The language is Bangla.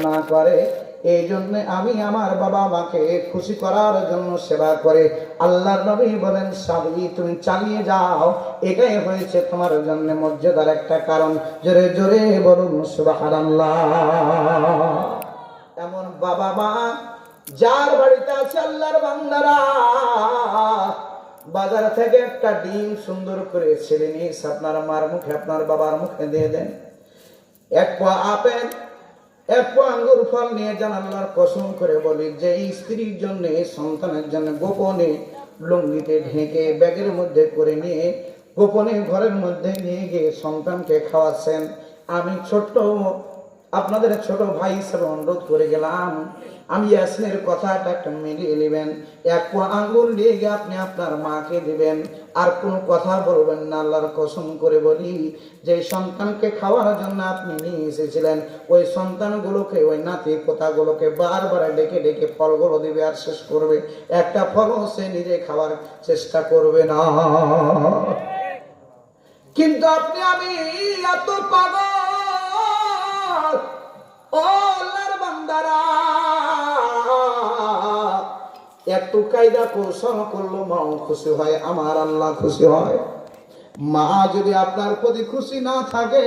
না করে। এই জন্য আমি আমার বাবা মাকে খুশি করার জন্য সেবা করে। আল্লাহর নবী বলেন, সাবি তুমি চালিয়ে যাও, এটাই হয়েছে তোমার জন্য মর্যাদার একটা কারণ। জোরে জোরে বলুন সুবহানাল্লাহ। এমন বাবা মা যার বাড়িতে আছে আল্লাহর বান্দারা, বাজার থেকে একটা ডিম সুন্দর করে ছেড়ে নিয়ে আপনার মার মুখে আপনার বাবার মুখে দিয়ে দেন। এক পা আপেল এক পা আঙ্গুর ফল নিয়ে যান। আল্লাহর কসম করে বলি, যে স্ত্রীর জন্য সন্তানের জন্য গোপনে লুঙ্গিতে ঢেকে ব্যাগের মধ্যে করে নিয়ে গোপনে ঘরের মধ্যে নিয়ে গিয়ে সন্তানকে খাওয়াচ্ছেন, আমি ছোট্ট আপনাদের ছোট ভাই হিসেবে অনুরোধ করে গেলাম, আমি ইয়াসিনের কথাটা একটা মিলিয়ে নেবেন। এক পা আঙ্গুর নিয়ে গিয়ে আপনি আপনার মাকে দিবেন, আর কোনো কথা বলবেন না। আল্লাহর কসম করে বলি, যে সন্তানকে খাওয়ার জন্য আপনি নিয়ে এসেছিলেন, ওই সন্তানগুলোকে, ওই নাতি পোতাগুলোকে বারবার ডেকে ডেকে ফলগুলো দিবে আর শেষ করবে, একটা ফলও সে নিজে খাওয়ার চেষ্টা করবে না। কিন্তু আপনি আমি এত পাগল, ও আল্লাহর বান্দারা, একটু কায়দা কৌশল করলো মাও খুশি হয়, আমার আল্লাহ খুশি হয়। মা যদি আপনার প্রতি খুশি না থাকে,